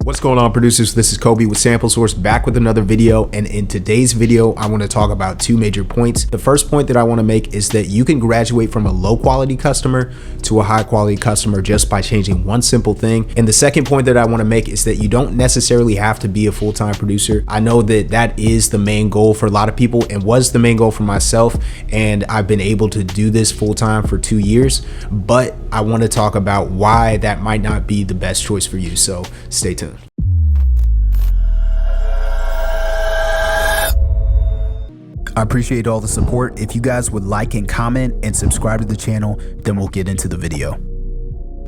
What's going on, producers? This is Kobe with Sample Source, back with another video, and in today's video I want to talk about two major points. The first point that I want to make is that you can graduate from a low quality customer to a high quality customer just by changing one simple thing. And the second point that I want to make is that you don't necessarily have to be a full-time producer. I know that that is the main goal for a lot of people and was the main goal for myself, and I've been able to do this full-time for 2 years, but I want to talk about why that might not be the best choice for you, so stay tuned. I appreciate all the support. If you guys would like and comment and subscribe to the channel, then we'll get into the video.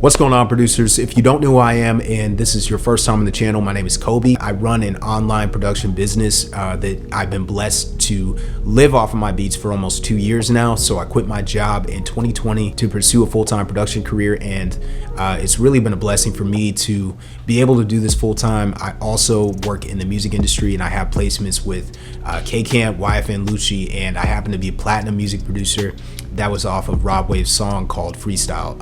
What's going on, producers? If you don't know who I am and this is your first time on the channel, my name is Kobe. I run an online production business that I've been blessed to live off of my beats for almost 2 years now. So I quit my job in 2020 to pursue a full-time production career, and it's really been a blessing for me to be able to do this full-time. I also work in the music industry and I have placements with K-Camp, YFN Lucci, and I happen to be a platinum music producer. That was off of Rob Wave's song called Freestyle.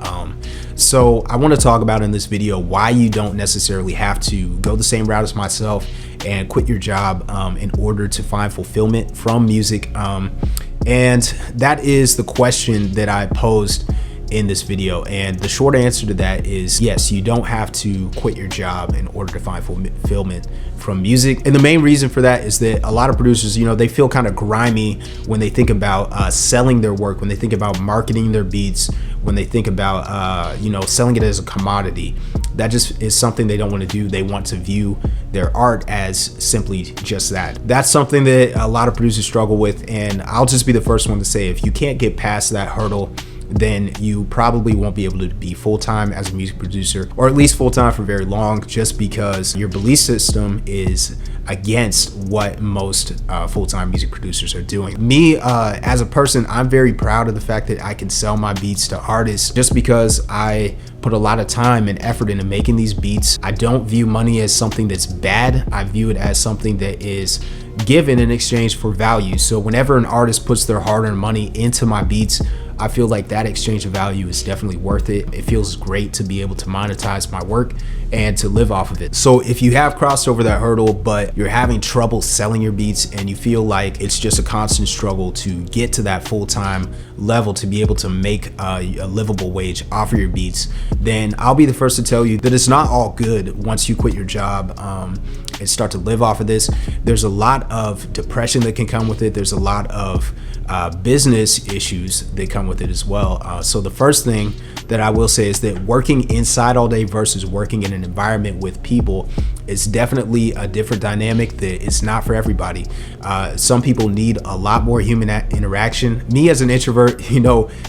So I want to talk about in this video why you don't necessarily have to go the same route as myself and quit your job in order to find fulfillment from music. And that is the question that I posed in this video, and the short answer to that is yes, you don't have to quit your job in order to find fulfillment from music. And the main reason for that is that a lot of producers, they feel kind of grimy when they think about selling their work, when they think about marketing their beats, when they think about selling it as a commodity. That just is something they don't want to do. They want to view their art as simply just that. That's something that a lot of producers struggle with, and I'll just be the first one to say, if you can't get past that hurdle, then you probably won't be able to be full-time as a music producer, or at least full-time for very long, just because your belief system is against what most full-time music producers are doing. Me, as a person, I'm very proud of the fact that I can sell my beats to artists just because I put a lot of time and effort into making these beats. I don't view money as something that's bad. I view it as something that is given in exchange for value. So whenever an artist puts their hard-earned money into my beats, I feel like that exchange of value is definitely worth it. It feels great to be able to monetize my work and to live off of it. So if you have crossed over that hurdle, but you're having trouble selling your beats and you feel like it's just a constant struggle to get to that full-time level to be able to make a livable wage off of your beats, then I'll be the first to tell you that it's not all good once you quit your job and start to live off of this. There's a lot of depression that can come with it. There's a lot of business issues that come with it as well. So the first thing that I will say is that working inside all day versus working in an environment with people is definitely a different dynamic that is not for everybody. Some people need a lot more human interaction. Me as an introvert,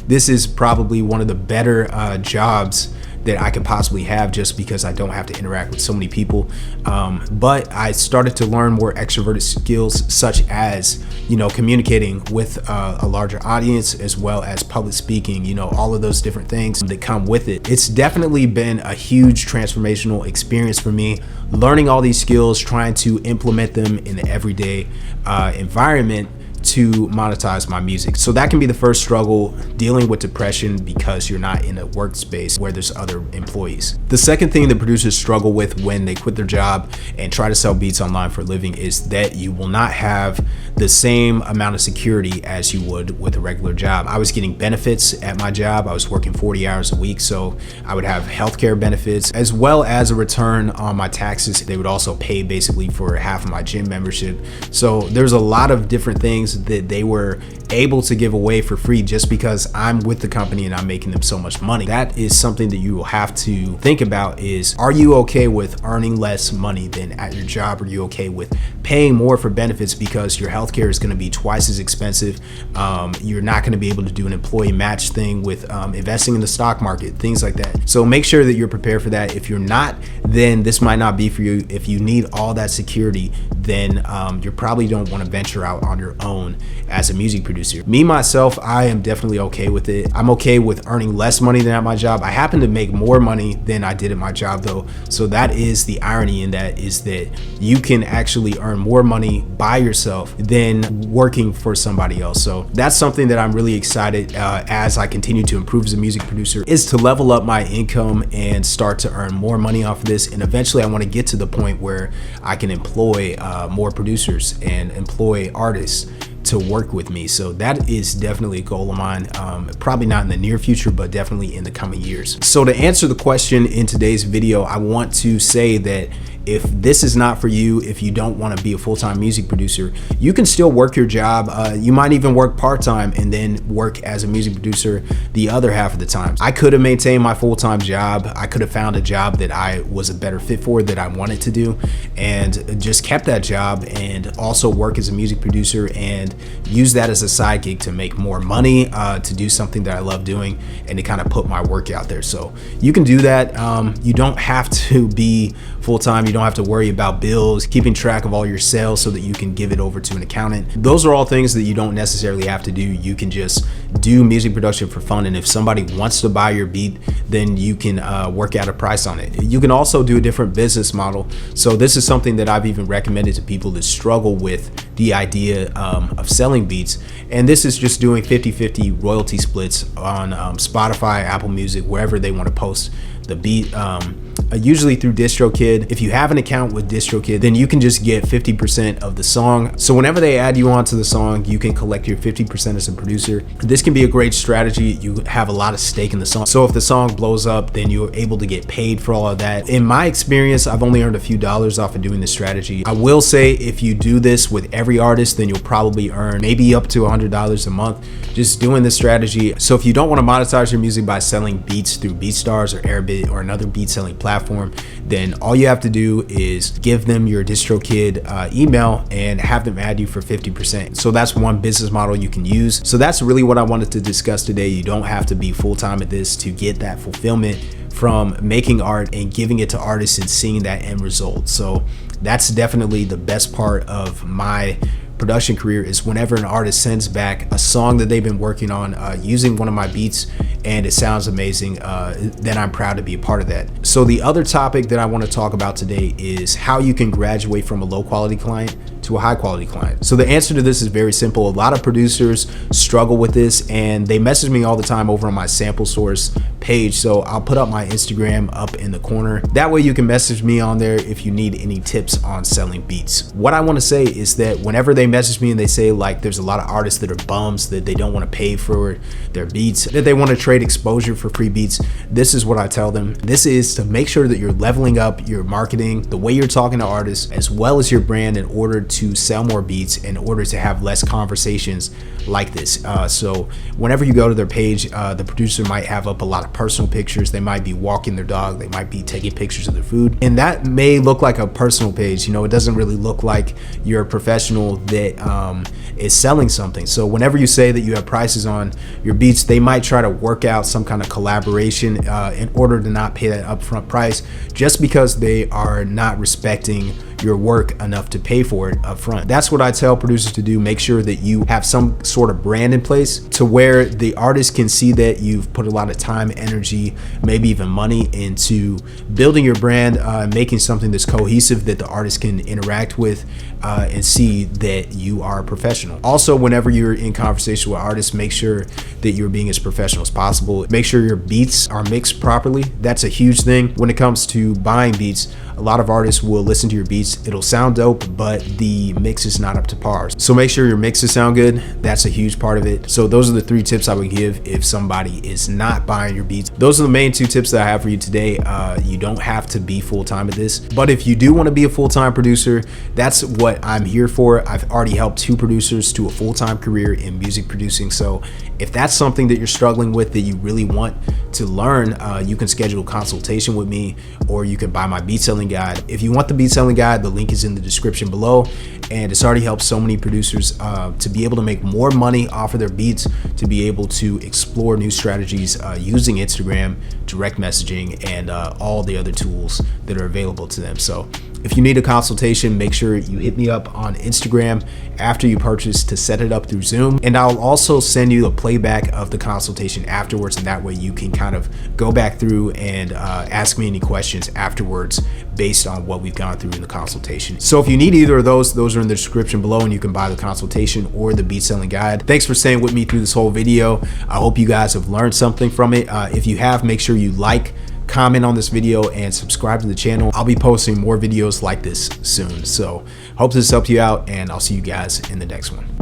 this is probably one of the better jobs that I could possibly have, just because I don't have to interact with so many people. But I started to learn more extroverted skills, such as communicating with a larger audience, as well as public speaking, all of those different things that come with it. It's definitely been a huge transformational experience for me, learning all these skills, trying to implement them in the everyday environment to monetize my music. So that can be the first struggle, dealing with depression because you're not in a workspace where there's other employees. The second thing that producers struggle with when they quit their job and try to sell beats online for a living is that you will not have the same amount of security as you would with a regular job. I was getting benefits at my job. I was working 40 hours a week, so I would have healthcare benefits as well as a return on my taxes. They would also pay basically for half of my gym membership. So there's a lot of different things that they were able to give away for free just because I'm with the company and I'm making them so much money. That is something that you will have to think about is, are you okay with earning less money than at your job? Are you okay with paying more for benefits because your healthcare is going to be twice as expensive? You're not going to be able to do an employee match thing with investing in the stock market, things like that. So make sure that you're prepared for that. If you're not, then this might not be for you. If you need all that security, then you probably don't want to venture out on your own known as a music producer. Me, myself, I am definitely okay with it. I'm okay with earning less money than at my job. I happen to make more money than I did at my job though. So that is the irony in that, is that you can actually earn more money by yourself than working for somebody else. So that's something that I'm really excited as I continue to improve as a music producer, is to level up my income and start to earn more money off of this. And eventually I want to get to the point where I can employ more producers and employ artists to work with me. So that is definitely a goal of mine. Probably not in the near future, but definitely in the coming years. So to answer the question in today's video, I want to say that if this is not for you, if you don't want to be a full-time music producer, you can still work your job. You might even work part-time and then work as a music producer the other half of the time. I could have maintained my full-time job. I could have found a job that I was a better fit for, that I wanted to do, and just kept that job and also work as a music producer and use that as a side gig to make more money, to do something that I love doing, and to kind of put my work out there. So you can do that. You don't have to be full-time. You don't have to worry about bills, keeping track of all your sales so that you can give it over to an accountant. Those are all things that you don't necessarily have to do. You can just do music production for fun, and if somebody wants to buy your beat, then you can work out a price on it. You can also do a different business model. So this is something that I've even recommended to people that struggle with the idea of selling beats, and this is just doing 50-50 royalty splits on Spotify, Apple Music, wherever they want to post the beat. Usually through DistroKid. If you have an account with DistroKid, then you can just get 50% of the song. So whenever they add you onto the song, you can collect your 50% as a producer. This can be a great strategy. You have a lot of stake in the song. So if the song blows up, then you're able to get paid for all of that. In my experience, I've only earned a few dollars off of doing this strategy. I will say, if you do this with every artist, then you'll probably earn maybe up to $100 a month just doing this strategy. So if you don't want to monetize your music by selling beats through BeatStars or Airbit or another beat selling platform, then all you have to do is give them your DistroKid email and have them add you for 50%. So that's one business model you can use. So that's really what I wanted to discuss today. You don't have to be full-time at this to get that fulfillment from making art and giving it to artists and seeing that end result. So that's definitely the best part of my production career, is whenever an artist sends back a song that they've been working on using one of my beats and it sounds amazing, then I'm proud to be a part of that. So the other topic that I want to talk about today is how you can graduate from a low quality client to a high quality client. So the answer to this is very simple. A lot of producers struggle with this, and they message me all the time over on my sample source page. So I'll put up my Instagram up in the corner. That way you can message me on there if you need any tips on selling beats. What I want to say is that whenever they message me and they say, like, there's a lot of artists that are bums, that they don't want to pay for their beats, that they want to trade exposure for free beats, this is what I tell them. This is to make sure that you're leveling up your marketing, the way you're talking to artists, as well as your brand, in order to sell more beats, in order to have less conversations like this. So whenever you go to their page, the producer might have up a lot of personal pictures. They might be walking their dog, they might be taking pictures of their food, and that may look like a personal page. You know, it doesn't really look like you're a professional that is selling something. So whenever you say that you have prices on your beats, they might try to work out some kind of collaboration in order to not pay that upfront price, just because they are not respecting your work enough to pay for it up front. That's what I tell producers to do. Make sure that you have some sort of brand in place to where the artist can see that you've put a lot of time, energy, maybe even money into building your brand, making something that's cohesive that the artist can interact with and see that you are a professional. Also, whenever you're in conversation with artists, make sure that you're being as professional as possible. Make sure your beats are mixed properly. That's a huge thing when it comes to buying beats. A lot of artists will listen to your beats, it'll sound dope, but the mix is not up to par. So make sure your mixes sound good. That's a huge part of it. So those are the 3 tips I would give if somebody is not buying your beats. Those are the main 2 tips that I have for you today. You don't have to be full-time at this, but if you do want to be a full-time producer, that's what I'm here for. I've already helped 2 producers to a full-time career in music producing. So if that's something that you're struggling with, that you really want to learn, you can schedule a consultation with me, or you can buy my beat selling guide. If you want the beat selling guide, the link is in the description below, and it's already helped so many producers to be able to make more money off of their beats, to be able to explore new strategies using Instagram, direct messaging, and all the other tools that are available to them. So If you need a consultation, make sure you hit me up on Instagram after you purchase to set it up through Zoom. And I'll also send you a playback of the consultation afterwards, and that way you can kind of go back through and ask me any questions afterwards based on what we've gone through in the consultation. So if you need either of those are in the description below, and you can buy the consultation or the beat selling guide. Thanks for staying with me through this whole video. I hope you guys have learned something from it. If you have, make sure you like, comment on this video, and subscribe to the channel. I'll be posting more videos like this soon. So hope this helped you out, and I'll see you guys in the next one.